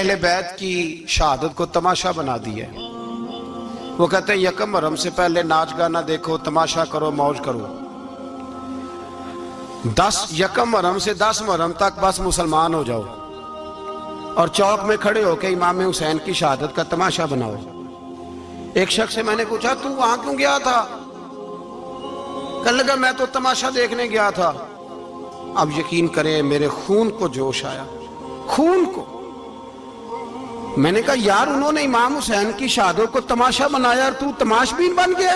اہل بیت کی شہادت کو تماشا بنا دیا ہے۔ وہ کہتے ہیں یکم محرم سے پہلے ناچ گانا دیکھو، تماشا کرو، موج کرو۔ 10 یکم محرم سے 10 محرم تک بس مسلمان ہو جاؤ اور چوک میں کھڑے ہو کے امام حسین کی شہادت کا تماشا بناؤ۔ ایک شخص سے میں نے پوچھا تو وہاں کیوں گیا تھا؟ کہنے لگا میں تو تماشا دیکھنے گیا تھا۔ اب یقین کریں میرے خون کو جوش آیا، خون کو۔ میں نے کہا یار انہوں نے امام حسین کی شہادت کو تماشا بنایا اور تو تماش بین بن گیا،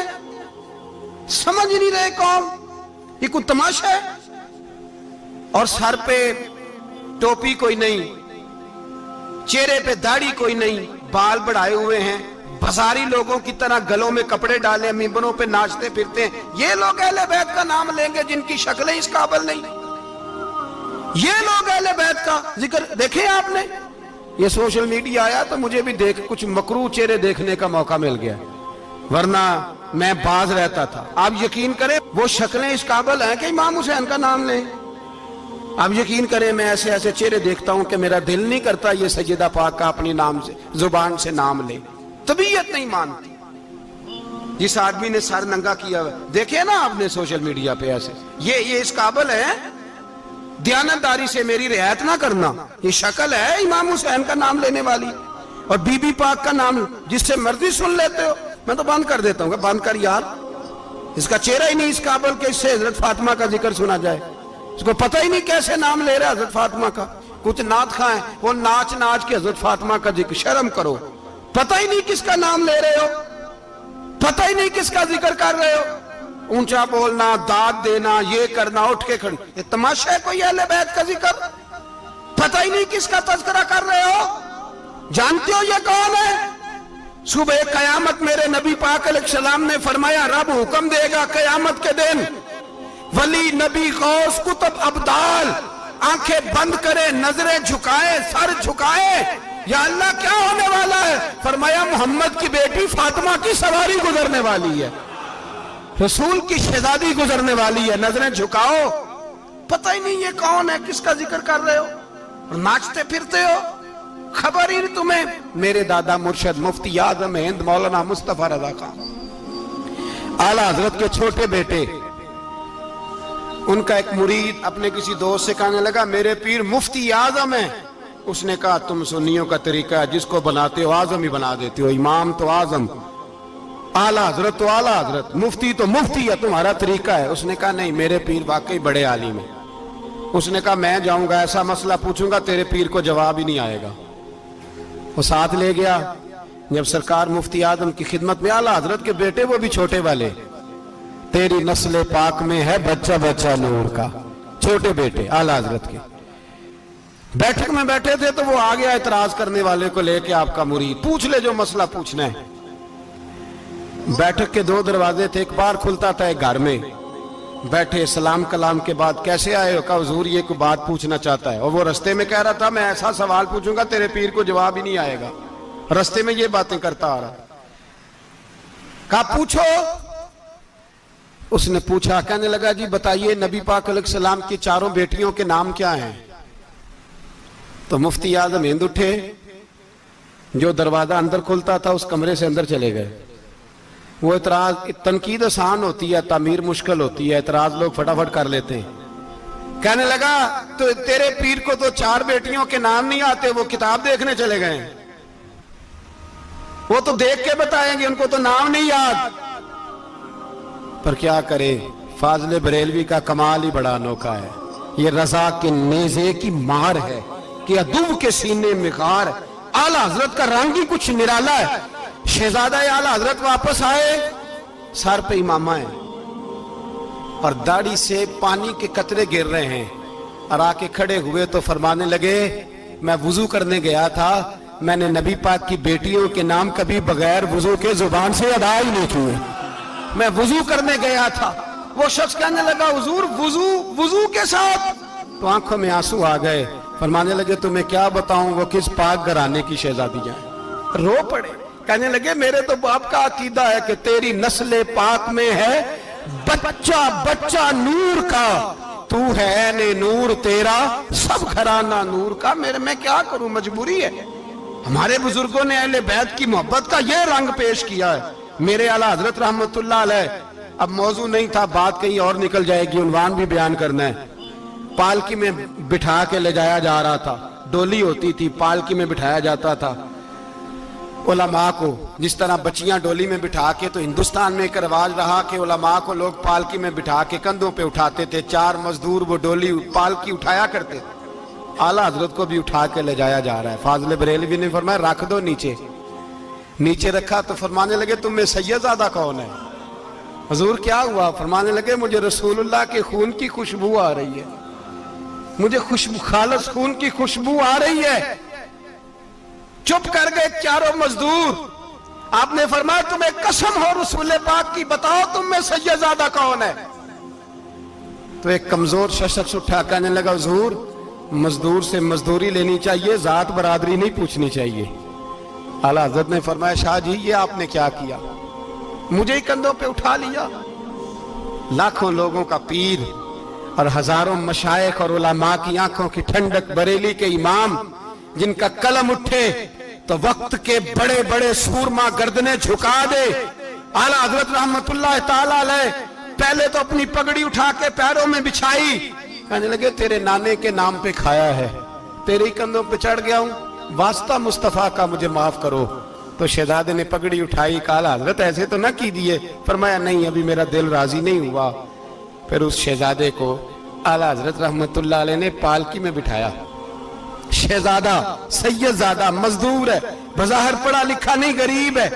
سمجھ نہیں رہے قوم یہ کوئی تماشا ہے؟ اور سر پہ ٹوپی کوئی نہیں، چہرے پہ داڑھی کوئی نہیں، بال بڑھائے ہوئے ہیں، بازاری لوگوں کی طرح گلوں میں کپڑے ڈالے ممبروں پہ ناچتے پھرتے ہیں۔ یہ لوگ اہل بیت کا نام لیں گے جن کی شکلیں اس قابل نہیں؟ یہ لوگ اہل بیت کا ذکر دیکھیں آپ نے؟ یہ سوشل میڈیا آیا تو مجھے بھی کچھ مکروہ چہرے دیکھنے کا موقع مل گیا، ورنہ میں باز رہتا تھا۔ آپ یقین کریں وہ شکلیں اس قابل ہیں کہ امام حسین کا نام لیں؟ آپ یقین کریں میں ایسے ایسے چہرے دیکھتا ہوں کہ میرا دل نہیں کرتا یہ سیدہ پاک کا اپنی نام سے زبان سے نام لے، طبیعت نہیں مانتی۔ جس آدمی نے سر ننگا کیا دیکھے نا آپ نے سوشل میڈیا پہ ایسے، یہ اس قابل ہے دیانتداری سے میری رعایت نہ کرنا؟ یہ شکل ہے امام حسین کا نام لینے والی؟ اور بی بی پاک کا نام جس سے مرضی سن لیتے ہو؟ میں تو بند کر دیتا ہوں کہ بند کر یار، اس کا چہرہ ہی نہیں اس قابل کہ اس سے حضرت فاطمہ کا ذکر سنا جائے۔ اس کو پتہ ہی نہیں کیسے نام لے رہا حضرت فاطمہ کا۔ کچھ نعت خواہیں وہ ناچ ناچ کے حضرت فاطمہ کا ذکر، شرم کرو۔ پتہ ہی نہیں کس کا نام لے رہے ہو، پتہ ہی نہیں کس کا ذکر کر رہے ہو، اونچا بولنا، داد دینا، یہ کرنا، اٹھ کے کھڑی، یہ تماشا ہے کوئی اہل بیت کا ذکر؟ پتہ ہی نہیں کس کا تذکرہ کر رہے ہو؟ جانتے ہو یہ کون ہے؟ صبح قیامت میرے نبی پاک علیہ السلام نے فرمایا رب حکم دے گا قیامت کے دن، ولی، نبی، غوث، کتب، ابدال آنکھیں بند کرے، نظریں جھکائے، سر جھکائے، یا اللہ کیا ہونے والا ہے؟ فرمایا محمد کی بیٹی فاطمہ کی سواری گزرنے والی ہے، رسول کی شہزادی گزرنے والی ہے، نظریں جھکاؤ۔ پتہ ہی نہیں یہ کون ہے، کس کا ذکر کر رہے ہو اور ناچتے پھرتے ہو، خبر ہی تمہیں۔ میرے دادا مرشد مفتی اعظم ہند مولانا مصطفیٰ رضا خان اعلیٰ حضرت کے چھوٹے بیٹے، ان کا ایک مرید اپنے کسی دوست سے کہنے لگا میرے پیر مفتی اعظم ہیں۔ اس نے کہا تم سنیوں کا طریقہ ہے جس کو بناتے ہو اعظم ہی بنا دیتے ہو، امام تو اعظم، اعلیٰ حضرت تو اعلیٰ حضرت، مفتی تو مفتی ہے، تمہارا طریقہ ہے۔ اس نے کہا نہیں میرے پیر واقعی بڑے عالم ہیں۔ اس نے کہا میں جاؤں گا ایسا مسئلہ پوچھوں گا تیرے پیر کو جواب ہی نہیں آئے گا۔ وہ ساتھ لے گیا، جب سرکار مفتی اعظم کی خدمت میں، اعلیٰ حضرت کے بیٹے وہ بھی چھوٹے والے، تیری نسل پاک میں ہے بچہ بچہ نور کا، چھوٹے بیٹے اعلیٰ حضرت کے۔ بیٹھک میں بیٹھے تھے تو وہ آگیا اعتراض کرنے والے کو لے کے آپ کا مرید، پوچھ لے جو مسئلہ پوچھنا ہے۔ بیٹھک کے 2 دروازے تھے، ایک بار کھلتا تھا ایک گھر میں۔ بیٹھے سلام کلام کے بعد کیسے آئے ہو؟ کہا حضور یہ کوئی بات پوچھنا چاہتا ہے، اور وہ رستے میں کہہ رہا تھا میں ایسا سوال پوچھوں گا تیرے پیر کو جواب ہی نہیں آئے گا، رستے میں یہ باتیں کرتا آ رہا۔ کہا پوچھو۔ اس نے پوچھا، کہنے لگا جی بتائیے نبی پاک علیہ السلام کی 4 بیٹیوں کے نام کیا ہیں؟ تو مفتی اعظم ہند اٹھے، جو دروازہ اندر کھلتا تھا اس کمرے سے اندر چلے گئے۔ وہ اعتراض، تنقید آسان ہوتی ہے، تعمیر مشکل ہوتی ہے، اعتراض لوگ فٹافٹ کر لیتے ہیں۔ کہنے لگا تو تیرے پیر کو تو 4 بیٹیوں کے نام نہیں آتے، وہ کتاب دیکھنے چلے گئے ہیں، وہ تو دیکھ کے بتائیں گے، ان کو تو نام نہیں یاد۔ پر کیا کرے، فاضل بریلوی کا کمال ہی بڑا انوکھا ہے، یہ رضا کے نیزے کی مار ہے کہ عدو کے سینے میں غار۔ اعلیٰ حضرت کا رنگ ہی کچھ نرالا ہے۔ شہزادہ اعلیٰ حضرت واپس آئے، سر پہ امامہ ہے اور داڑھی سے پانی کے قطرے گر رہے ہیں، اور آ کے کھڑے ہوئے تو فرمانے لگے میں وضو کرنے گیا تھا، میں نے نبی پاک کی بیٹیوں کے نام کبھی بغیر وضو کے زبان سے ادا ہی نہیں کیے، میں وضو کرنے گیا تھا۔ وہ شخص کہنے لگا حضور وضو کے ساتھ؟ تو آنکھوں میں آنسو آ گئے، فرمانے لگے تمہیں کیا بتاؤں وہ کس پاک گھرانے کی شہزادی جائیں۔ رو پڑے، کہنے لگے میرے تو باپ کا عقیدہ ہے کہ تیری نسل پاک میں ہے بچہ بچہ نور کا، تو ہے عین نور تیرا سب گھرانہ نور کا۔ میں کیا کروں، مجبوری ہے۔ ہمارے بزرگوں نے اہل بیت کی محبت کا یہ رنگ پیش کیا ہے. میرے اعلیٰ حضرت رحمت اللہ علیہ، اب موضوع نہیں تھا، بات کہیں اور نکل جائے گی، عنوان بھی بیان کرنا ہے. پالکی میں بٹھا کے لے جایا جا رہا تھا، ڈولی ہوتی تھی، پالکی میں بٹھایا جاتا تھا علماء کو. جس طرح بچیاں ڈولی میں بٹھا کے، تو ہندوستان میں ایک رواج رہا کہ علماء کو لوگ پالکی میں بٹھا کے کندھوں پہ اٹھاتے تھے. 4 مزدور وہ ڈولی پالکی اٹھایا کرتے تھے. اعلیٰ حضرت کو بھی اٹھا کے لے جایا جا رہا ہے. فاضل بریلوی نے فرمایا رکھ دو نیچے. نیچے رکھا تو فرمانے لگے تم میں سید زادہ کون ہے؟ حضور کیا ہوا؟ فرمانے لگے مجھے رسول اللہ کے خون کی خوشبو آ رہی ہے، مجھے خالص خون کی خوشبو آ رہی ہے. چپ کر گئے چاروں مزدور. آپ نے فرمایا تمہیں قسم ہو رسول پاک کی، بتاؤ تم میں سید زادہ کون ہے؟ تو ایک کمزور شخص اٹھا کہنے لگا حضور مزدور سے مزدوری لینی چاہیے، ذات برادری نہیں پوچھنی چاہیے. اعلیٰ حضرت نے فرمایا شاہ جی یہ آپ نے کیا کیا؟ مجھے ہی کندھوں پہ اٹھا لیا. لاکھوں لوگوں کا پیر اور ہزاروں مشائخ اور علماء کی آنکھوں کی ٹھنڈک، بریلی کے امام جن کا قلم اٹھے تو وقت کے بڑے بڑے سورما گردنیں جھکا دے. اعلیٰ حضرت رحمت اللہ تعالی علیہ پہلے تو اپنی پگڑی اٹھا کے پیروں میں بچھائی، کہنے لگے تیرے نانے کے نام پہ کھایا ہے، تیرے ہی کندھوں پہ چڑھ گیا ہوں، واسطہ مصطفیٰ کا مجھے معاف کرو. تو شہزادے نے پگڑی اٹھائی، کہا حضرت ایسے تو نہ کیجیے. فرمایا نہیں ابھی میرا دل راضی نہیں ہوا. پھر اس شہزادے کو اعلیٰ حضرت رحمت اللہ علیہ نے پالکی میں بٹھایا. شہزادہ سید زادہ مزدور ہے، بظاہر پڑھا لکھا نہیں، غریب ہے،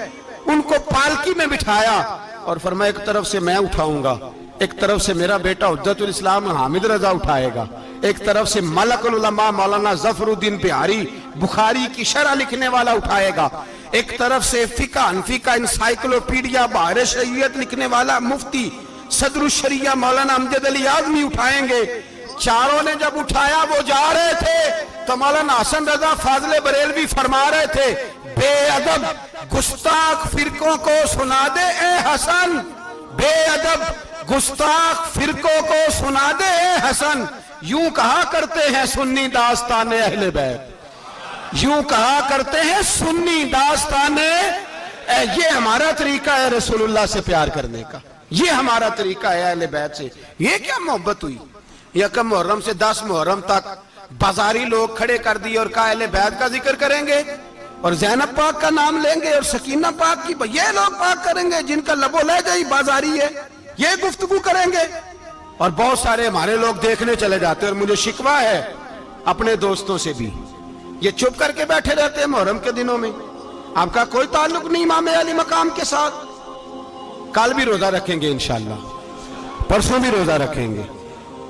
ان کو پالکی میں بٹھایا اور فرمایا ایک طرف سے میں اٹھاؤں گا، ایک طرف سے میرا بیٹا حجت الاسلام حامد رضا اٹھائے گا، ایک طرف سے ملک العلماء مولانا ظفر الدین بہاری بخاری کی شرح لکھنے والا اٹھائے گا، ایک طرف سے فقہ حنفی کا انسائیکلوپیڈیا بحر شریعت لکھنے والا مفتی صدر الشریعہ مولانا امجد علی اعظمی اٹھائیں گے. چاروں نے جب اٹھایا وہ جا رہے تھے تو مولانا حسن رضا فاضل بریلوی فرما رہے تھے بے ادب گستاخ فرقوں کو سنا دے اے حسن، بے ادب گستاخ فرقوں کو سنا دے اے حسن. یوں کہا کرتے ہیں سنی داستان اہل بیت، یوں کہا کرتے ہیں سنی داستان. یہ ہمارا طریقہ ہے رسول اللہ سے پیار کرنے کا، یہ ہمارا طریقہ ہے اہل بیت سے. یہ کیا محبت ہوئی؟ یکم محرم سے 10 محرم تک بازاری لوگ کھڑے کر دیے اور کہا اہل بیت کا ذکر کریں گے اور زینب پاک کا نام لیں گے اور سکینہ پاک کی، یہ لوگ پاک کریں گے جن کا لب و لہجہ ہی بازاری ہے، یہ گفتگو کریں گے. اور بہت سارے ہمارے لوگ دیکھنے چلے جاتے ہیں. اور مجھے شکوہ ہے اپنے دوستوں سے بھی، یہ چپ کر کے بیٹھے رہتے ہیں محرم کے دنوں میں. آپ کا کوئی تعلق نہیں امام علی مقام کے ساتھ. کل بھی روزہ رکھیں گے انشاءاللہ، پرسوں بھی روزہ رکھیں گے،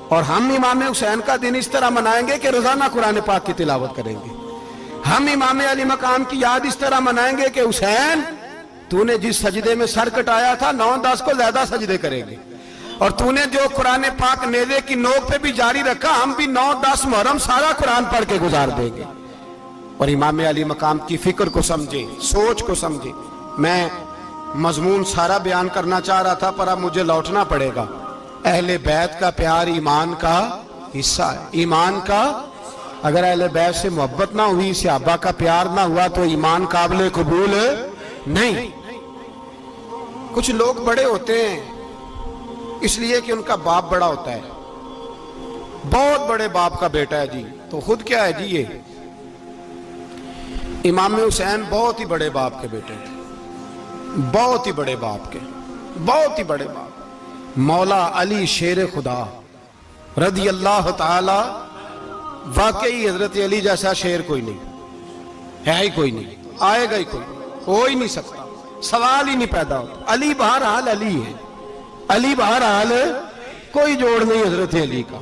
اور ہم امام حسین کا دن اس طرح منائیں گے کہ روزانہ قرآن پاک کی تلاوت کریں گے. ہم امام علی مقام کی یاد اس طرح منائیں گے کہ حسین تو نے جس سجدے میں سر کٹایا تھا 9-10 کو زیادہ سجدے کریں گے، اور تو نے جو قرآن پاک نیزے کی نوک پہ بھی جاری رکھا، ہم بھی 9-10 محرم سارا قرآن پڑھ کے گزار دیں گے. اور امام علی مقام کی فکر کو سمجھے، سوچ کو سمجھے. میں مضمون سارا بیان کرنا چاہ رہا تھا پر اب مجھے لوٹنا پڑے گا. اہل بیت کا پیار ایمان کا حصہ ہے، ایمان کا. اگر اہل بیت سے محبت نہ ہوئی، صحابہ کا پیار نہ ہوا تو ایمان قابل قبول نہیں. کچھ لوگ بڑے ہوتے ہیں اس لیے کہ ان کا باپ بڑا ہوتا ہے، بہت بڑے باپ کا بیٹا ہے جی، تو خود کیا ہے جی یہ امام حسین بہت ہی بڑے باپ کے بیٹے تھے، بہت ہی بڑے باپ کے، بہت ہی بڑے باپ. مولا علی شیر خدا رضی اللہ تعالی، واقعی حضرت علی جیسا شیر کوئی نہیں ہے، ہی کوئی نہیں، آئے گا ہی کوئی نہیں، ہو ہی نہیں سکتا، سوال ہی نہیں پیدا ہوتا. علی بہرحال علی ہے، علی بہرحال کوئی جوڑ نہیں حضرت علی کا،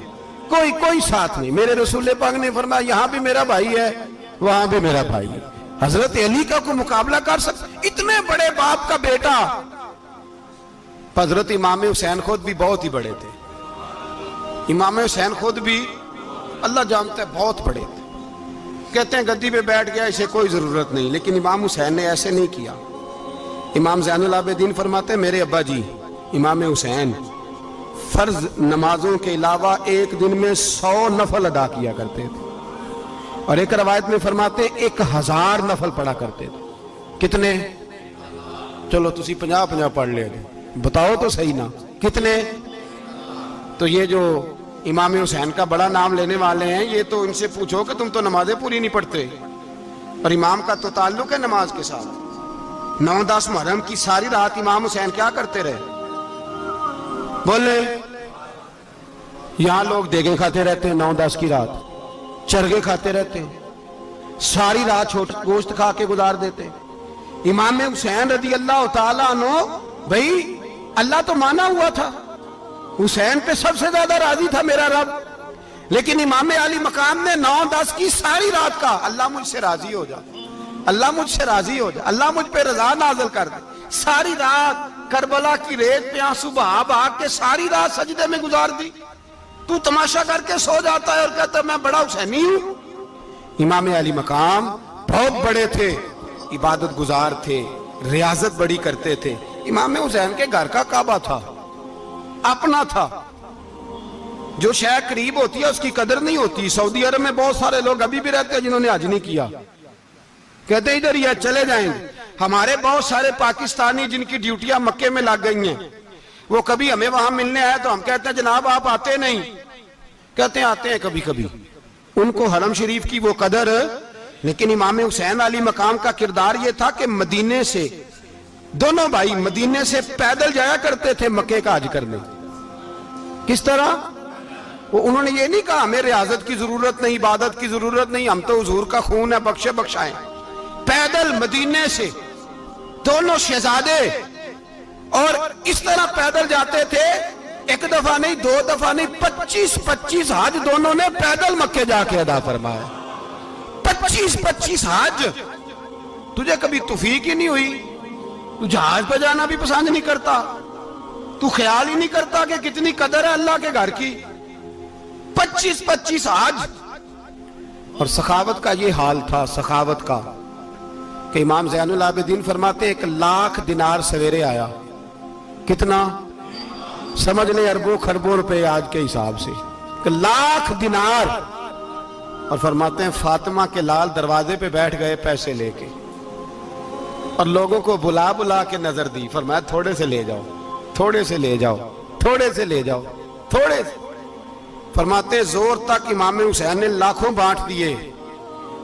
کوئی ساتھ نہیں. میرے رسول پاک نے فرمایا یہاں بھی میرا بھائی ہے وہاں بھی میرا بھائی ہے. حضرت علی کا کوئی مقابلہ کر سکتا؟ اتنے بڑے باپ کا بیٹا. حضرت امام حسین خود بھی بہت ہی بڑے تھے، امام حسین خود بھی اللہ جانتا ہے بہت بڑے تھے. کہتے ہیں گدی پہ بیٹھ گیا اسے کوئی ضرورت نہیں، لیکن امام حسین نے ایسے نہیں کیا. امام زین العابدین فرماتے ہیں میرے ابا جی امام حسین فرض نمازوں کے علاوہ ایک دن میں 100 نفل ادا کیا کرتے تھے، اور ایک روایت میں فرماتے 1000 نفل پڑھا کرتے تھے. کتنے؟ چلو تسی 50 پڑھ لے بتاؤ تو صحیح نا کتنے؟ تو یہ جو امام حسین کا بڑا نام لینے والے ہیں یہ تو ان سے پوچھو کہ تم تو نمازیں پوری نہیں پڑھتے، اور امام کا تو تعلق ہے نماز کے ساتھ. 9-10 محرم کی ساری رات امام حسین کیا کرتے رہے؟ بولے. یہاں لوگ دیگیں کھاتے رہتے ہیں 9-10 کی رات، چرگے کھاتے رہتے ہیں، ساری رات گوشت کھا کے گزار دیتے. امام حسین رضی اللہ تعالیٰ عنہ بھائی اللہ تو مانا ہوا تھا، حسین پہ سب سے زیادہ راضی تھا میرا رب، لیکن امام علی مقام نے 9-10 کی ساری رات کا اللہ مجھ سے راضی ہو جا، اللہ مجھ سے راضی ہو جا، اللہ مجھ پہ رضا نازل کر دے. ساری رات کربلا کی ریت پہ آنسو بہا بہا کے ساری رات سجدے میں گزار دی. تو تماشا کر کے سو جاتا ہے اور کہتا ہے میں بڑا حسینی ہوں. امام علی مقام بہت بڑے تھے، عبادت گزار تھے، ریاضت بڑی کرتے تھے. امام حسین کے گھر کا کعبہ تھا، اپنا تھا. جو شے قریب ہوتی ہے اس کی قدر نہیں ہوتی. سعودی عرب میں بہت سارے لوگ ابھی بھی رہتے ہیں جنہوں نے حج نہیں کیا، کہتے ادھر ہی چلے جائیں گے. ہمارے بہت سارے پاکستانی جن کی ڈیوٹیاں مکے میں لگ گئی ہیں، وہ کبھی ہمیں وہاں ملنے آئے تو ہم کہتے ہیں جناب آپ آتے نہیں، کہتے ہیں آتے ہیں کبھی کبھی. ان کو حرم شریف کی وہ قدر. لیکن امام حسین علی مقام کا کردار یہ تھا کہ مدینے سے دونوں بھائی مدینے سے پیدل جایا کرتے تھے مکے کا حج کرنے. کس طرح؟ انہوں نے یہ نہیں کہا ہمیں ریاضت کی ضرورت نہیں، عبادت کی ضرورت نہیں، ہم تو حضور کا خون ہے بخشے بخشائیں. پیدل مدینے سے دونوں شہزادے اور اس طرح پیدل جاتے تھے. ایک دفعہ نہیں، 2 دفعہ نہیں، 25 حج دونوں نے پیدل مکے جا کے ادا فرمایا. 25 حج. تجھے کبھی توفیق ہی نہیں ہوئی؟ تو جہاز پہ جانا بھی پسند نہیں کرتا، تو خیال ہی نہیں کرتا کہ کتنی قدر ہے اللہ کے گھر کی. 25 حج. اور سخاوت کا یہ حال تھا، سخاوت کا، کہ امام زین العابدین فرماتے 1,00,000 دینار سویرے آیا. کتنا؟ سمجھ لیں اربوں خربوں روپے آج کے حساب سے. 1,00,000 دینار. اور فرماتے ہیں فاطمہ کے لال دروازے پہ بیٹھ گئے پیسے لے کے، اور لوگوں کو بلا بلا کے نظر دی. فرمایا تھوڑے سے لے جاؤ، تھوڑے سے لے جاؤ، تھوڑے سے لے جاؤ، تھوڑے سے. فرماتے زور تک امام حسین نے لاکھوں بانٹ دیے.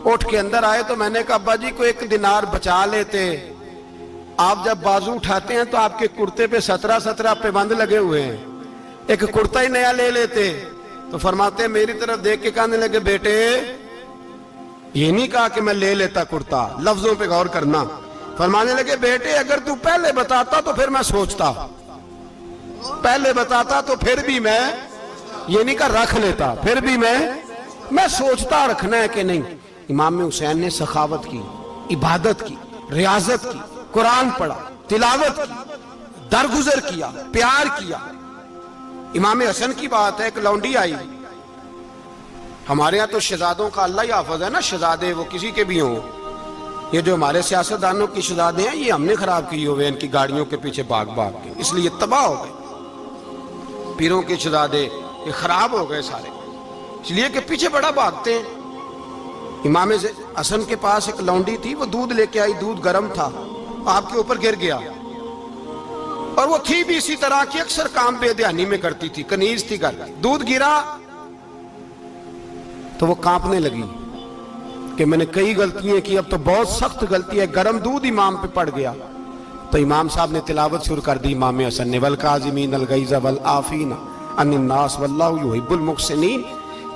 اٹھ کے اندر آئے تو میں نے کہا ابا جی کو 1 دینار بچا لیتے. آپ جب بازو اٹھاتے ہیں تو آپ کے کرتے پہ 17 پیبند لگے ہوئے ہیں، ایک کرتا ہی نیا لے لیتے. تو فرماتے ہیں میری طرف دیکھ کے کہنے لگے بیٹے یہ نہیں کہا کہ میں لے لیتا کرتا، لفظوں پہ غور کرنا. فرمانے لگے بیٹے اگر تو پہلے بتاتا تو پھر میں سوچتا، پہلے بتاتا تو پھر بھی میں یہ نہیں کہا رکھ لیتا، پھر بھی میں سوچتا رکھنا ہے کہ نہیں. امام حسین نے سخاوت کی، عبادت کی، ریاضت کی، قرآن پڑھا، تلاوت کی، درگزر کیا، پیار کیا. امام حسن کی بات ہے، ایک لونڈی آئی. ہمارے ہاں تو شہزادوں کا اللہ ہی حافظ ہے نا، شہزادے وہ کسی کے بھی ہوں. یہ جو ہمارے سیاستدانوں کی شہزادے ہیں یہ ہم نے خراب کیے ہوئے ان کی گاڑیوں کے پیچھے بھاگ کے، اس لیے تباہ ہو گئے. پیروں کے شہزادے یہ خراب ہو گئے سارے، اس لیے کہ پیچھے بڑا بھاگتے ہیں. امام حسن کے پاس ایک لونڈی تھی، وہ دودھ لے کے آئی، دودھ گرم تھا، آپ کے اوپر گر گیا. اور وہ تھی بھی اسی طرح کی، اکثر کام بے دھیانی میں کرتی تھی، کنیز تھی گھر. دودھ گرا تو وہ کانپنے لگی کہ میں نے کئی غلطیاں کی، اب تو بہت سخت غلطی ہے. گرم دودھ امام پہ پڑ گیا. تو امام صاحب نے تلاوت شروع کر دی امام حسن نے، والکاظمین الغیظ والعافین عن الناس واللہ یحب المحسنین.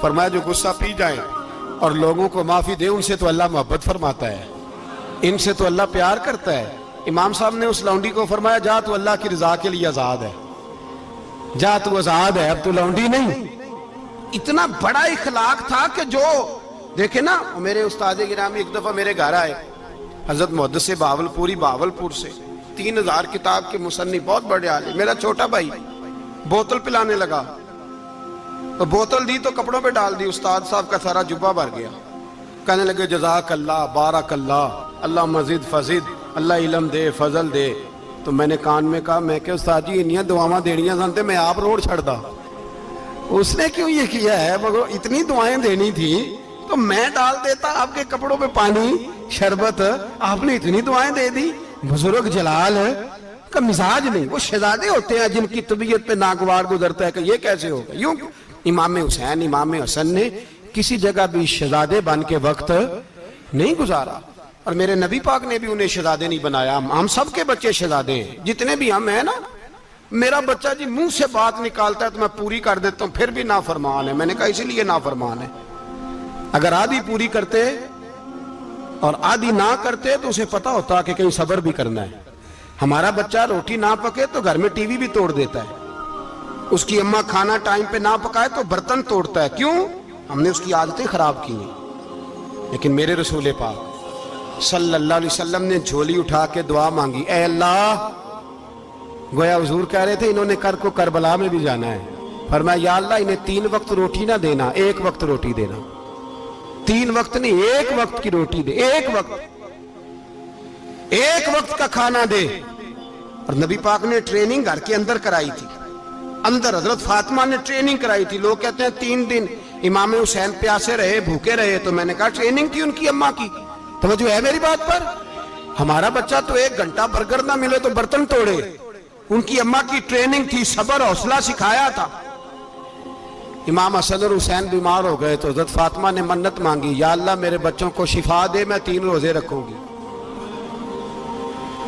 فرمایا جو غصہ پی جائیں اور لوگوں کو معافی دے ان سے تو اللہ محبت فرماتا ہے، ان سے تو اللہ پیار کرتا ہے. امام صاحب نے اس لونڈی کو فرمایا جا تو اللہ کی رضا کے لیے آزاد ہے، جا تو آزاد ہے، اب تو لونڈی نہیں. اتنا بڑا اخلاق تھا کہ جو دیکھیں نا. میرے استاد گرامی ایک دفعہ میرے گھر آئے، حضرت محدث بہاولپوری، بہاولپور سے، 3000 کتاب کے مصنف، بہت بڑے عالم. میرا چھوٹا بھائی بوتل پلانے لگا تو بوتل دی تو کپڑوں پہ ڈال دی، استاد صاحب کا سارا جبہ بھر گیا. کہنے لگے جزاک اللہ، بارک اللہ، اللہ مزید فزید، اللہ علم دے، فضل دے. تو میں نے کان میں کہا، میں کہ استاد جی انیاں دعاواں دینیاں سنتے میں آپ روڑ چھڑ دا. اس نے کیوں یہ کیا ہے؟ مگر اتنی دعائیں دینی تھی تو میں ڈال دیتا آپ کے کپڑوں پہ پانی شربت. آپ نے اتنی دعائیں دے دی. بزرگ جلال کا مزاج نہیں. وہ شہزادے ہوتے ہیں جن کی طبیعت پہ ناگوار گزرتا ہے کہ یہ کیسے ہوگا. یوں امام حسین امام حسن نے کسی جگہ بھی شہزادے بن کے وقت نہیں گزارا, اور میرے نبی پاک نے بھی انہیں شہزادے نہیں بنایا. ہم سب کے بچے شہزادے ہیں, جتنے بھی ہم ہیں نا. میرا بچہ جی منہ سے بات نکالتا ہے تو میں پوری کر دیتا ہوں, پھر بھی نافرمان ہے. میں نے کہا اسی لیے نافرمان ہے. اگر آدھی پوری کرتے اور آدھی نہ کرتے تو اسے پتا ہوتا کہ کہیں صبر بھی کرنا ہے. ہمارا بچہ روٹی نہ پکے تو گھر میں ٹی وی بھی توڑ دیتا ہے. اس کی اماں کھانا ٹائم پہ نہ پکائے تو برتن توڑتا ہے. کیوں؟ ہم نے اس کی عادتیں خراب کی ہیں. لیکن میرے رسول پاک صلی اللہ علیہ وسلم نے جھولی اٹھا کے دعا مانگی, اے اللہ, گویا حضور کہہ رہے تھے انہوں نے کر کو کربلا میں بھی جانا ہے. فرمایا یا اللہ انہیں 3 وقت روٹی نہ دینا, 1 وقت روٹی دینا. 3 وقت نہیں, 1 وقت کی روٹی دے. 1 وقت کا کھانا دے. اور نبی پاک نے ٹریننگ گھر کے اندر کرائی تھی. اندر حضرت فاطمہ نے ٹریننگ کرائی تھی. لوگ کہتے ہیں 3 دن امام حسین پیاسے رہے, بھوکے رہے. تو میں نے کہا ٹریننگ تھی ان کی اماں کی. توجہ ہے میری بات پر؟ ہمارا بچہ تو 1 گھنٹہ برگر نہ ملے تو برتن توڑے. ان کی اماں کی ٹریننگ تھی, صبر حوصلہ سکھایا تھا. امام حسن اور حسین بیمار ہو گئے تو حضرت فاطمہ نے منت مانگی, یا اللہ میرے بچوں کو شفا دے, میں 3 روزے رکھوں گی.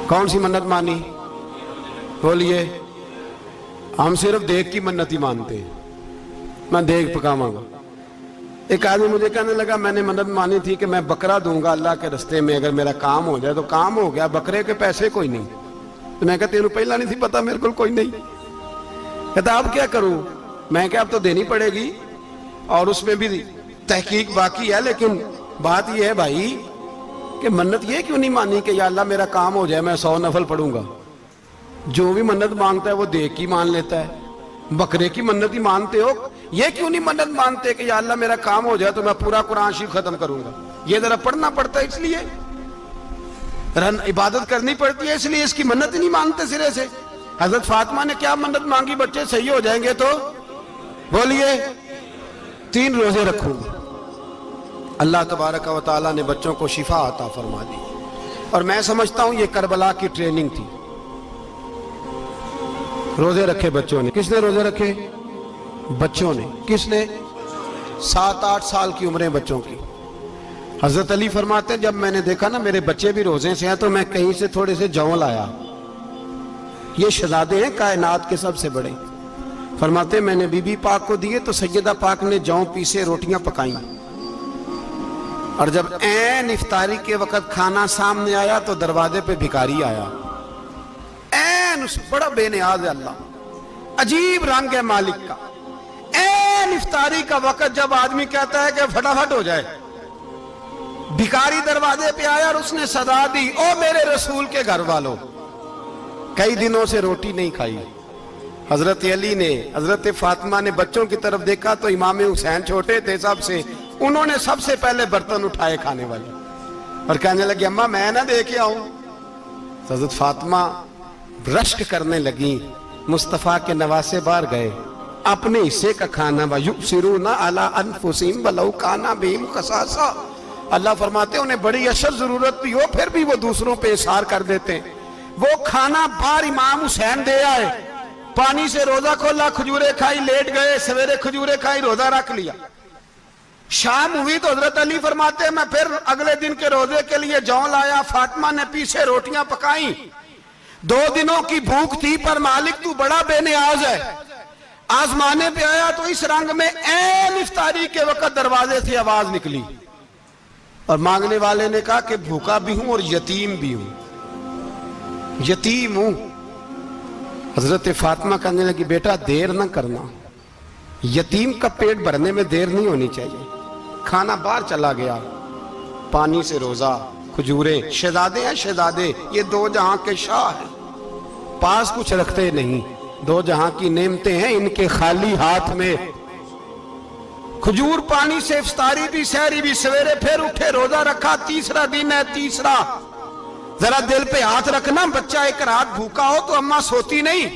کون سی منت مانی؟ بولیے. ہم صرف دیکھ کی منت ہی مانتے ہیں. میں دیکھ پکاواں گا. ایک آدمی مجھے کہنے لگا میں نے منت مانی تھی کہ میں بکرا دوں گا اللہ کے رستے میں, اگر میرا کام ہو جائے. تو کام ہو گیا, بکرے کے پیسے کوئی نہیں. تو میں کہتے ہیں پہلا نہیں تھی پتا, میرے کو کوئی نہیں. کہتا اب کیا کروں؟ میں کہ اب تو دینی پڑے گی, اور اس میں بھی تحقیق باقی ہے. لیکن بات یہ ہے بھائی کہ منت یہ کیوں نہیں مانی کہ یا اللہ میرا کام ہو جائے, میں 100 نفل پڑھوں گا. جو بھی منت مانگتا ہے وہ دیکھ کی مان لیتا ہے. بکرے کی منت ہی مانتے ہو, یہ کیوں نہیں منت مانتے کہ یا اللہ میرا کام ہو جائے تو میں پورا قرآن شریف ختم کروں گا. یہ ذرا پڑھنا پڑتا ہے, اس لیے عبادت کرنی پڑتی ہے, اس لیے اس کی منت ہی نہیں مانتے سرے سے. حضرت فاطمہ نے کیا منت مانگی؟ بچے صحیح ہو جائیں گے تو بولیے 3 روزے رکھوں گے. اللہ تبارک و تعالیٰ نے بچوں کو شفا عطا فرما دی. اور میں سمجھتا ہوں یہ کربلا کی ٹریننگ تھی. روزے رکھے بچوں نے. کس نے روزے رکھے؟ بچوں نے. کس نے؟ 7-8 سال کی عمریں بچوں کی. حضرت علی فرماتے جب میں نے دیکھا نا میرے بچے بھی روزے سے ہیں تو میں کہیں سے تھوڑے سے جوں لایا. یہ شہزادے ہیں کائنات کے سب سے بڑے. فرماتے میں نے بی بی پاک کو دیے تو سیدہ پاک نے جوں پیسے روٹیاں پکائیں, اور جب عین افطاری کے وقت کھانا سامنے آیا تو دروازے پہ بھکاری آیا. عین بڑا بے نیاز ہے اللہ, عجیب رنگ ہے مالک کا. عین افطاری کا وقت جب آدمی کہتا ہے کہ فٹافٹ ہو جائے, بھکاری دروازے پہ آیا اور اس نے صدا دی, او میرے رسول کے گھر والوں, کئی دنوں سے روٹی نہیں کھائی. حضرت علی نے, حضرت فاطمہ نے بچوں کی طرف دیکھا تو امام حسین چھوٹے تھے سب سے, انہوں نے سب سے پہلے برتن اٹھائے کھانے والے, اور کہنے لگے اماں میں نہ دے کے آؤں. حضرت فاطمہ رشک کرنے لگی. مصطفیٰ کے نواسے باہر گئے, اپنے حصے کا کھانا وَيُؤْثِرُونَ عَلَىٰ أَنفُسِهِمْ وَلَوْ كَانَ بِهِمْ خَصَاصَةٌ. اللہ فرماتے ہیں انہیں بڑی اشد ضرورت بھی ہو پھر بھی وہ دوسروں پہ اثار کر دیتے ہیں. وہ کھانا باہر امام حسین دے آئے, پانی سے روزہ کھولا, کھجورے کھائی, لیٹ گئے, سویرے کھجورے کھائی, روزہ رکھ لیا. شام ہوئی تو حضرت علی فرماتے ہیں میں پھر اگلے دن کے روزے کے لیے جوں لایا. فاطمہ نے پیچھے روٹیاں پکائیں. 2 دنوں کی بھوک تھی پر مالک تو بڑا بے نیاز ہے. آزمانے پہ آیا تو اس رنگ میں عین افطاری کے وقت دروازے سے آواز نکلی, اور مانگنے والے نے کہا کہ بھوکا بھی ہوں اور یتیم بھی ہوں, یتیم ہوں. حضرت فاطمہ کہنے لگی بیٹا دیر نہ کرنا, یتیم کا پیٹ بھرنے میں دیر نہیں ہونی چاہیے. کھانا باہر چلا گیا, پانی سے روزہ, کھجورے. شہزادے ہیں شہزادے, یہ 2 جہاں کے شاہ ہیں, پاس کچھ رکھتے نہیں. 2 جہاں کی نعمتیں ہیں ان کے خالی ہاتھ میں. کھجور پانی سے افطاری بھی, سحری بھی, سویرے پھر اٹھے, روزہ رکھا. 3را دن ہے, 3را. ذرا دل پہ ہاتھ رکھنا, بچہ ایک رات بھوکا ہو تو اماں سوتی نہیں.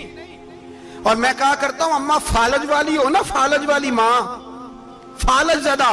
اور میں کہا کرتا ہوں اماں فالج والی ہو نا, فالج والی ماں, فالج زدہ,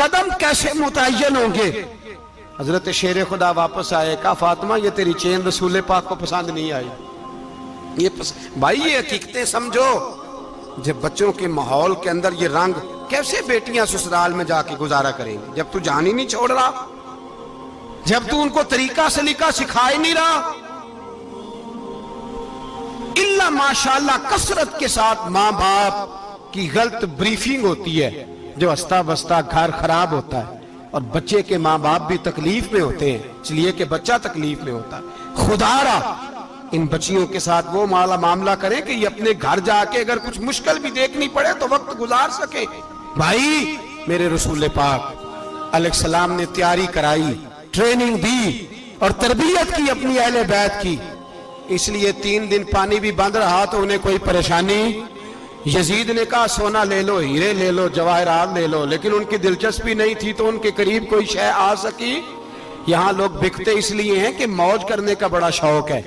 قدم کیسے متعین ہوں گے؟ حضرت شیر خدا واپس آئے، کہا فاطمہ یہ تیری چین رسول پاک کو پسند نہیں آئی. بھائی یہ حقیقتیں سمجھو. جب بچوں کے ماحول کے اندر یہ رنگ، کیسے بیٹیاں سسرال میں جا کے گزارا کریں گی جب تو جان ہی نہیں چھوڑ رہا، جب تو ان کو طریقہ سلیقہ سکھا ہی نہیں رہا. الا ماشاءاللہ کثرت کے ساتھ ماں باپ کی غلط بریفنگ ہوتی ہے، جو ہستا بستا گھر خراب ہوتا ہے، اور بچے کے ماں باپ بھی تکلیف میں ہوتے ہیں، اس لیے کہ بچہ تکلیف میں ہوتا ہے. خدا را ان بچیوں کے ساتھ وہ معاملہ کریں کہ یہ اپنے گھر جا کے اگر کچھ مشکل بھی دیکھنی پڑے تو وقت گزار سکے. بھائی میرے رسول پاک علیہ السلام نے تیاری کرائی، ٹریننگ دی اور تربیت کی اپنی اہل بیت کی. اس لیے 3 دن پانی بھی بند رہا تو انہیں کوئی پریشانی. یزید نے کہا سونا لے لو، ہیرے لے لو، جواہرات لے لو، لیکن ان کی دلچسپی نہیں تھی تو ان کے قریب کوئی شے آ سکی. یہاں لوگ بکتے اس لیے ہیں کہ موج کرنے کا بڑا شوق ہے.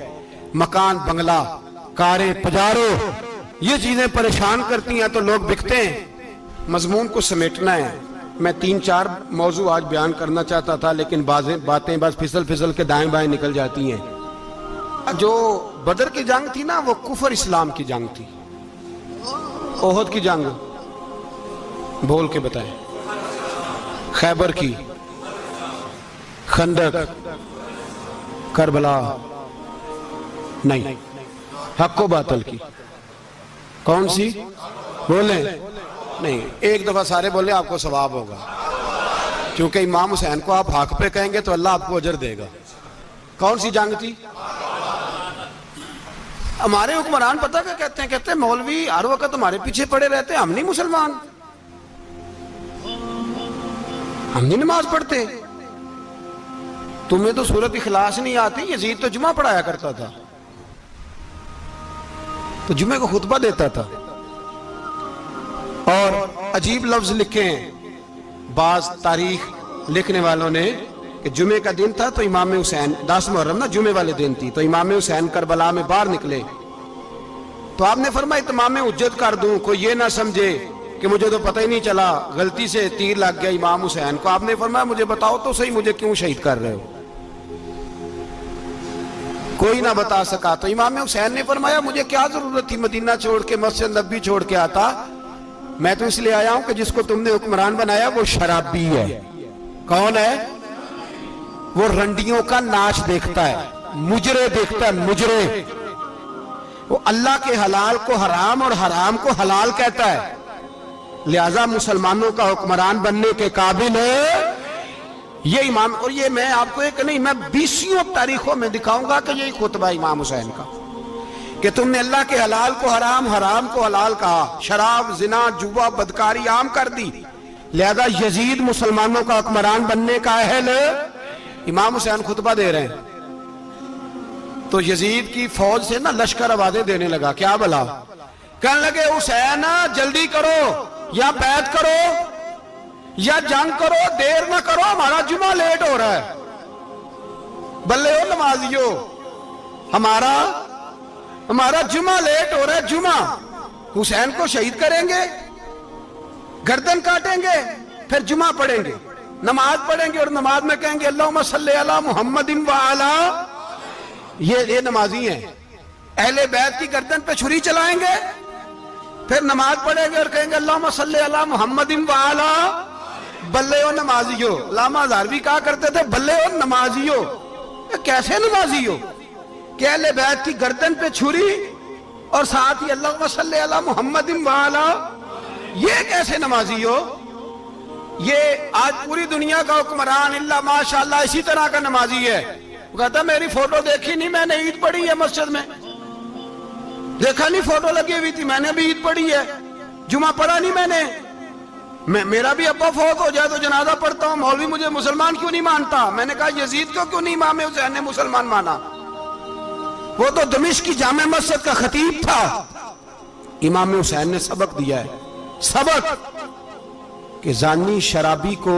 مکان، بنگلہ، کاریں، پجاروں، یہ چیزیں پریشان کرتی ہیں تو لوگ بکتے ہیں. مضمون کو سمیٹنا ہے. میں 3-4 موضوع آج بیان کرنا چاہتا تھا، لیکن باتیں بس پھسل کے دائیں بائیں نکل جاتی ہیں. جو بدر کی جنگ تھی نا، وہ کفر اسلام کی جنگ تھی. احد کی جنگ بول کے بتائیں. خیبر کی، خندق، کربلا نہیں، حق و باطل کی. کون سی بولیں؟ نہیں، ایک دفعہ سارے بولیں، آپ کو ثواب ہوگا، کیونکہ امام حسین کو آپ حق پہ کہیں گے تو اللہ آپ کو اجر دے گا. کون سی جنگ تھی؟ ہمارے حکمران پتہ کیا کہتے ہیں مولوی ہر وقت ہمارے پیچھے پڑے رہتے ہیں، ہم نہیں مسلمان، ہم نہیں نماز پڑھتے، تمہیں تو سورۃ اخلاص نہیں آتی. یزید تو جمعہ پڑھایا کرتا تھا، تو جمعے کو خطبہ دیتا تھا. اور عجیب لفظ لکھے ہیں بعض تاریخ لکھنے والوں نے کہ جمعے کا دن تھا تو امام حسین 10 محرم نا جمعے والے دن تھی، تو امام حسین کربلا میں باہر نکلے تو آپ نے فرمایا اتمام حجت کر دوں، کوئی یہ نہ سمجھے کہ مجھے تو پتہ ہی نہیں چلا، غلطی سے تیر لگ گیا امام حسین کو. آپ نے فرمایا مجھے بتاؤ تو صحیح مجھے کیوں شہید کر رہے ہو؟ کوئی نہ بتا سکا. تو امام حسین نے فرمایا مجھے کیا ضرورت تھی مدینہ چھوڑ کے مسجد نبوی چھوڑ کے آتا، میں تو اس لیے آیا ہوں کہ جس کو تم نے حکمران بنایا وہ شرابی ہے. کون ہے وہ؟ رنڈیوں کا ناچ دیکھتا ہے، مجرے دیکھتا ہے، مجرے. وہ اللہ کے حلال کو حرام اور حرام کو حلال کہتا ہے، لہذا مسلمانوں کا حکمران بننے کے قابل ہے یہ امام. اور یہ میں آپ کو ایک نہیں، میں 20 تاریخوں میں دکھاؤں گا کہ یہی خطبہ امام حسین کا کہ تم نے اللہ کے حلال کو حرام، حرام کو حلال کہا، شراب، زنا، جوا، بدکاری عام کر دی، لہذا یزید مسلمانوں کا حکمران بننے کا اہل. امام حسین خطبہ دے رہے ہیں تو یزید کی فوج سے نا لشکر آوازیں دینے لگا. کیا بلا؟ کہنے لگے حسین جلدی کرو، یا بیعت کرو یا جنگ کرو، دیر نہ کرو، ہمارا جمعہ لیٹ ہو رہا ہے. بلے ہو نمازیو، ہمارا جمعہ لیٹ ہو رہا ہے. جمعہ حسین کو شہید کریں گے، گردن کاٹیں گے، پھر جمعہ پڑھیں گے، نماز پڑھیں گے اور نماز میں کہیں گے اللہم صلی علی محمد وعلی. یہ نمازی ہیں. اہل بیت کی گردن پہ چھری چلائیں گے، پھر نماز پڑھیں گے اور کہیں گے اللہم صلی علی محمد وعلی. بلے ہو نمازیو. علامہ ہزاروی کہا کرتے تھے بلے ہو نمازیو. کیسے نمازیو کہ اہل بیت کی گردن پہ چھری اور ساتھ ہی اللہم صلی علی محمد وعلی؟ یہ کیسے نمازی ہو؟ یہ آج پوری دنیا کا حکمران اللہ ماشاءاللہ اسی طرح کا نمازی ہے. وہ کہتا میری فوٹو دیکھی نہیں، میں نے عید پڑھی ہے مسجد میں، دیکھا نہیں فوٹو لگی ہوئی تھی، میں نے بھی عید پڑھی ہے، جمعہ پڑھا نہیں میں نے. میرا بھی ابا فوت ہو جائے تو جنازہ پڑھتا ہوں، مولوی مجھے مسلمان کیوں نہیں مانتا؟ میں نے کہا یزید کو کیوں نہیں امام حسین نے مسلمان مانا؟ وہ تو دمشق کی جامع مسجد کا خطیب تھا. امام حسین نے سبق دیا ہے، سبق کہ زانی شرابی کو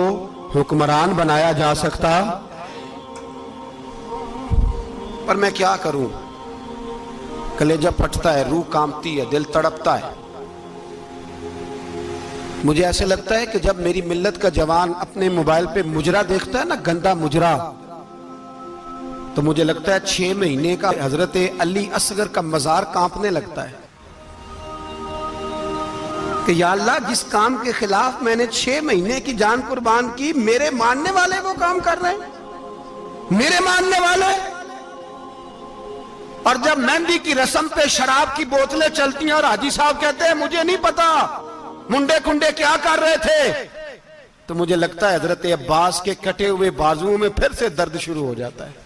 حکمران بنایا جا سکتا. پر میں کیا کروں، کلیجہ پھٹتا ہے، روح کانپتی ہے، دل تڑپتا ہے. مجھے ایسے لگتا ہے کہ جب میری ملت کا جوان اپنے موبائل پہ مجرا دیکھتا ہے نا، گندا مجرا، تو مجھے لگتا ہے 6 مہینے کا حضرت علی اصغر کا مزار کانپنے لگتا ہے کہ یا اللہ جس کام کے خلاف میں نے 6 مہینے کی جان قربان کی، میرے ماننے والے وہ کام کر رہے ہیں، میرے ماننے والے۔ اور جب مہندی کی رسم پہ شراب کی بوتلیں چلتی ہیں اور حاجی صاحب کہتے ہیں مجھے نہیں پتا منڈے کنڈے کیا کر رہے تھے، تو مجھے لگتا ہے حضرت عباس کے کٹے ہوئے بازوؤں میں پھر سے درد شروع ہو جاتا ہے،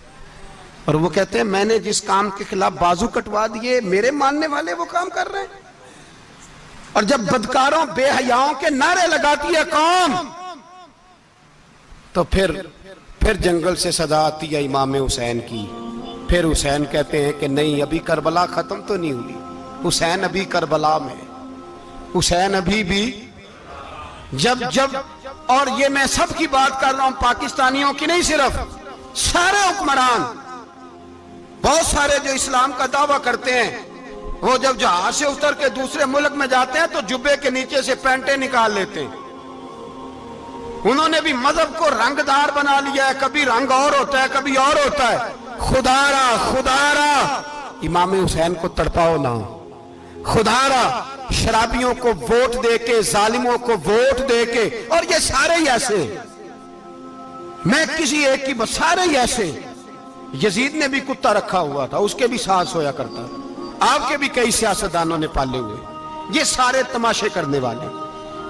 اور وہ کہتے ہیں میں نے جس کام کے خلاف بازو کٹوا دیے، میرے ماننے والے وہ کام کر رہے ہیں۔ اور جب بدکاروں بے حیاؤں کے نعرے لگاتی ہے قوم، تو پھر جنگل سے صدا آتی ہے امام حسین کی۔ پھر حسین کہتے ہیں کہ نہیں، ابھی کربلا ختم تو نہیں ہوئی، حسین ابھی کربلا میں، حسین ابھی بھی جب اور یہ میں سب کی بات کر رہا ہوں، پاکستانیوں کی نہیں، صرف سارے حکمران، بہت سارے جو اسلام کا دعویٰ کرتے ہیں، وہ جب جہاز سے اتر کے دوسرے ملک میں جاتے ہیں تو جبے کے نیچے سے پینٹیں نکال لیتے ہیں۔ انہوں نے بھی مذہب کو رنگ دار بنا لیا ہے، کبھی رنگ اور ہوتا ہے کبھی اور ہوتا ہے۔ خدا را امام حسین کو تڑپاؤ نہ، خدا را شرابیوں کو ووٹ دے کے، ظالموں کو ووٹ دے کے، اور یہ سارے ہی ایسے، میں کسی ایک کی بس، سارے ہی ایسے۔ یزید نے بھی کتا رکھا ہوا تھا، اس کے بھی ساتھ سویا کرتا، آپ کے بھی کئی سیاستدانوں نے پالے ہوئے۔ یہ سارے تماشے کرنے والے،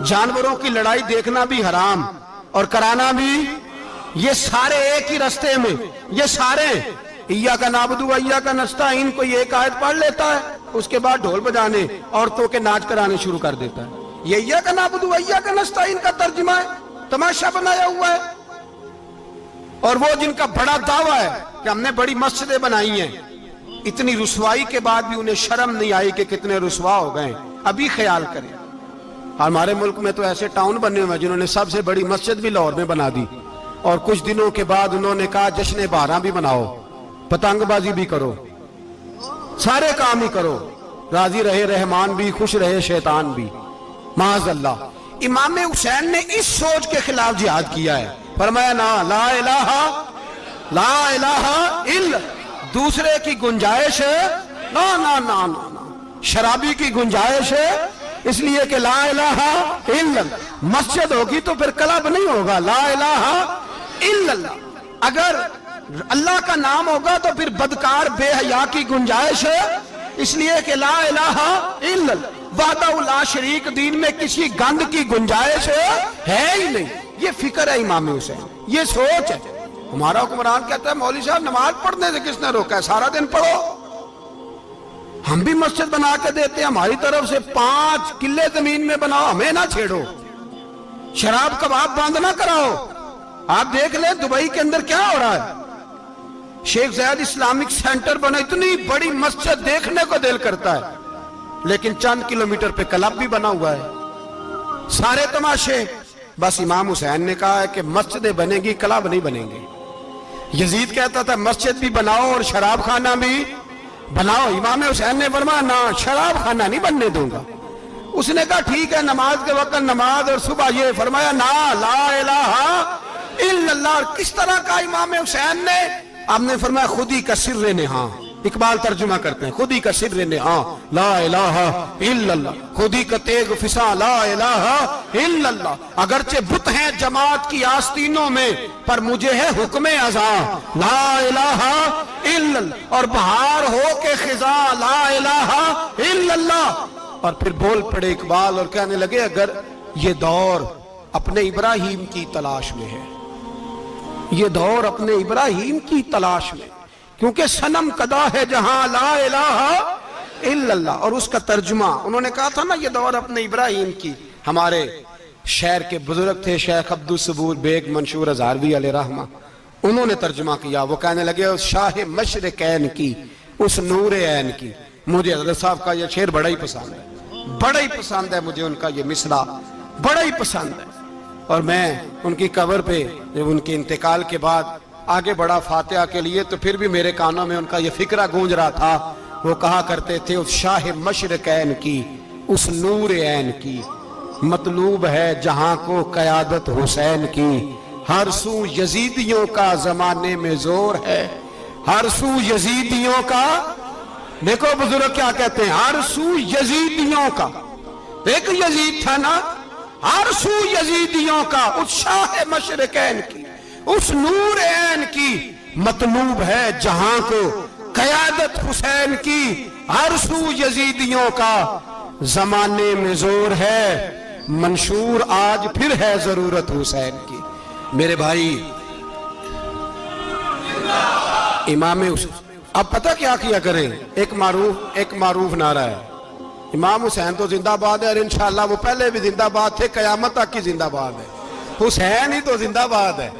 جانوروں کی لڑائی دیکھنا بھی حرام اور کرانا بھی، یہ سارے ایک ہی رستے میں، یہ سارے ایاک نعبد و ایاک نستعین، کوئی ایک آیت پڑھ لیتا ہے، اس کے بعد ڈھول بجانے، عورتوں کے ناچ کرانے شروع کر دیتا ہے۔ یہ ایاک نعبد و ایاک نستعین کا ترجمہ ہے، تماشا بنایا ہوا ہے۔ اور وہ جن کا بڑا دعویٰ ہے کہ ہم نے بڑی مسجدیں بنائی ہیں، اتنی رسوائی کے بعد بھی انہیں شرم نہیں آئی کہ کتنے رسوا ہو گئے۔ ابھی خیال کریں، ہمارے ملک میں تو ایسے ٹاؤن بنے ہوئے جنہوں نے سب سے بڑی مسجد بھی لاہور میں بنا دی، اور کچھ دنوں کے بعد انہوں نے کہا جشن بہاراں بھی بناؤ، پتنگ بازی بھی کرو، سارے کام ہی کرو، راضی رہے رحمان بھی، خوش رہے شیطان بھی، معاذ اللہ۔ امام حسین نے اس سوچ کے خلاف جہاد کیا ہے، فرمایا نا لا الہ الا، دوسرے کی گنجائش ہے نا نا نا نا، شرابی کی گنجائش ہے، اس لیے کہ لا الہ الا، مسجد ہوگی تو پھر کلب نہیں ہوگا، لا الہ الا اللہ۔ اگر اللہ کا نام ہوگا تو پھر بدکار بے حیا کی گنجائش ہے، اس لیے کہ لا الہ الا اللہ، وحدہ لا شریک دین میں کسی گند کی گنجائش ہے ہی نہیں۔ یہ فکر ہے امام حسین، یہ سوچ ہے۔ ہمارا حکمران کہتا ہے مولوی صاحب نماز پڑھنے سے کس نے روکا ہے، سارا دن پڑھو۔ ہم بھی مسجد بنا کے دیتے ہیں، ہماری طرف سے 5 کلے زمین میں بناؤ، ہمیں نہ چھیڑو، شراب کباب بند نہ کراؤ۔ آپ دیکھ لیں دبئی کے اندر کیا ہو رہا ہے، شیخ زید اسلامک سینٹر بنا، اتنی بڑی مسجد دیکھنے کو دل کرتا ہے، لیکن چند کلومیٹر پہ کلب بھی بنا ہوا ہے، سارے تماشے۔ بس امام حسین نے کہا ہے کہ مسجدیں بنے گی، کلب نہیں بنیں گے۔ یزید کہتا تھا مسجد بھی بناؤ اور شراب خانہ بھی بناؤ، امام حسین نے فرمایا نہ، شراب خانہ نہیں بننے دوں گا۔ اس نے کہا ٹھیک ہے، نماز کے وقت نماز اور صبح یہ، فرمایا نہ، لا الہ الا اللہ۔ اور کس طرح کا امام حسین نے، آپ نے فرمایا خودی کا سر نہاں، اقبال ترجمہ کرتے ہیں، خودی کا سر نہاں لا الہ الا اللہ، خودی کا تیغ فساں لا الہ الا اللہ۔ اگرچہ بت ہیں جماعت کی آستینوں میں، پر مجھے ہے حکم ازاں لا الہ الا اللہ، اور بہار ہو کے خزاں لا الہ الا اللہ۔ اور پھر بول پڑے اقبال اور کہنے لگے اگر یہ دور اپنے ابراہیم کی تلاش میں ہے، یہ دور اپنے ابراہیم کی تلاش میں، کیونکہ صنم کدا ہے جہاں لا الہ الا اللہ۔ اور اس کا ترجمہ انہوں نے کہا تھا نا یہ دور اپنے ابراہیم کی، ہمارے شہر کے بزرگ تھے شیخ عبدالصبور بیگ منشور ہزاروی علیہ رحمہ، انہوں نے ترجمہ کیا، وہ کہنے لگے اس شاہ مشرقین کی، اس نور عین کی۔ مجھے حضرت صاحب کا یہ شعر بڑا ہی پسند ہے، بڑا ہی پسند ہے مجھے، ان کا یہ مصرع بڑا ہی پسند ہے۔ اور میں ان کی قبر پہ جب ان کے انتقال کے بعد آگے بڑھا فاتحہ کے لیے، تو پھر بھی میرے کانوں میں ان کا یہ فکرہ گونج رہا تھا، وہ کہا کرتے تھے اس شاہ مشرقین کی، اس نور عین کی، مطلوب ہے جہاں کو قیادت حسین کی، ہر سو یزیدیوں کا زمانے میں زور ہے، ہر سو یزیدیوں کا، دیکھو بزرگ کیا کہتے ہیں، ہر سو یزیدیوں کا، ایک یزید تھا نا، ہر سو یزیدیوں کا، اس شاہ مشرقین کی، اس نور عین کی، مطلوب ہے جہاں کو قیادت حسین کی، ہر سو یزیدیوں کا زمانے میں زور ہے، منشور آج پھر ہے ضرورت حسین کی۔ میرے بھائی امام حسین، اب پتہ کیا کیا کریں، ایک معروف نعرہ ہے، امام حسین تو زندہ باد ہے، اور انشاءاللہ وہ پہلے بھی زندہ باد تھے، قیامت تک کی زندہ باد ہے، حسین ہی تو زندہ باد ہے۔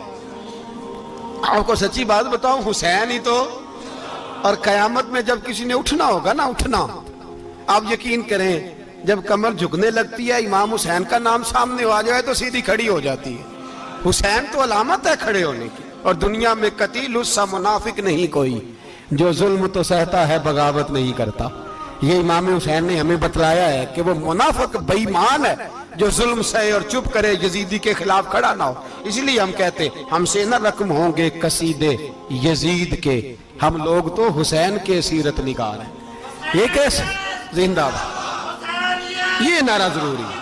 آپ کو سچی بات بتاؤں، حسین ہی تو، اور قیامت میں جب کسی نے اٹھنا ہوگا نا، اٹھنا، آپ یقین کریں جب کمر جھکنے لگتی ہے، امام حسین کا نام سامنے آ جائے تو سیدھی کھڑی ہو جاتی ہے۔ حسین تو علامت ہے کھڑے ہونے کی، اور دنیا میں قتیل اس سا منافق نہیں کوئی، جو ظلم تو سہتا ہے بغاوت نہیں کرتا۔ یہ امام حسین نے ہمیں بتلایا ہے کہ وہ منافق بے ایمان ہے جو ظلم سہے اور چپ کرے، یزیدی کے خلاف کھڑا نہ ہو۔ اس لیے ہم کہتے ہم سے نہ رقم ہوں گے قصیدے یزید کے، ہم لوگ تو حسین کے سیرت نگار ہیں۔ یہ کیسے زندہ باد، یہ نعرہ ضروری ہے،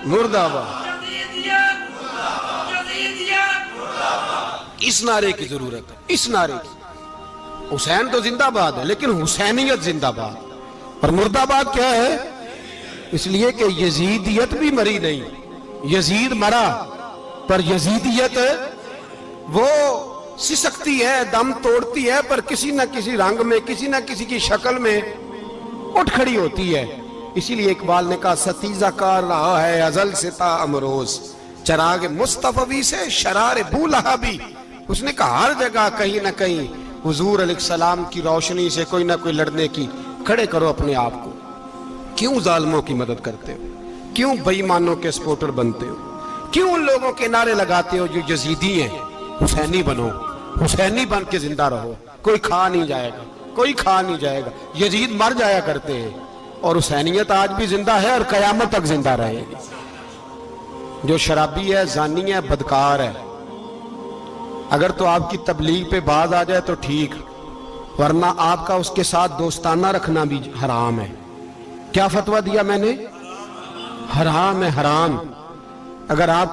مردہ آباد، اس نعرے کی ضرورت ہے، اس نعرے کی۔ حسین تو زندہ باد ہے لیکن حسینیت زندہ باد، اور مردہ آباد کیا ہے؟ اس لیے کہ یزیدیت بھی مری نہیں، یزید مرا پر یزیدیت وہ سسکتی ہے، دم توڑتی ہے، پر کسی نہ کسی رنگ میں، کسی نہ کسی کی شکل میں اٹھ کھڑی ہوتی ہے۔ اسی لیے اقبال نے کہا ستیزہ کار رہا ہے ازل سے تا امروز، چراغ مصطفی سے شرار بولہبی۔ اس نے کہا ہر جگہ کہیں نہ کہیں حضور علیہ السلام کی روشنی سے کوئی نہ کوئی لڑنے کی، کھڑے کرو اپنے آپ کو۔ کیوں ظالموں کی مدد کرتے ہو؟ کیوں بے ایمانوں کے سپورٹر بنتے ہو؟ کیوں ان لوگوں کے نعرے لگاتے ہو جو یزیدی ہیں؟ حسینی بنو، حسینی بن کے زندہ رہو، کوئی کھا نہیں جائے گا، کوئی کھا نہیں جائے گا۔ یزید مر جایا کرتے ہیں، اور حسینیت آج بھی زندہ ہے اور قیامت تک زندہ رہے گی۔ جو شرابی ہے، زانی ہے، بدکار ہے، اگر تو آپ کی تبلیغ پہ باز آ جائے تو ٹھیک، ورنہ آپ کا اس کے ساتھ دوستانہ رکھنا بھی حرام ہے۔ کیا فتویٰ دیا میں نے؟ حرام ہے، حرام۔ اگر آپ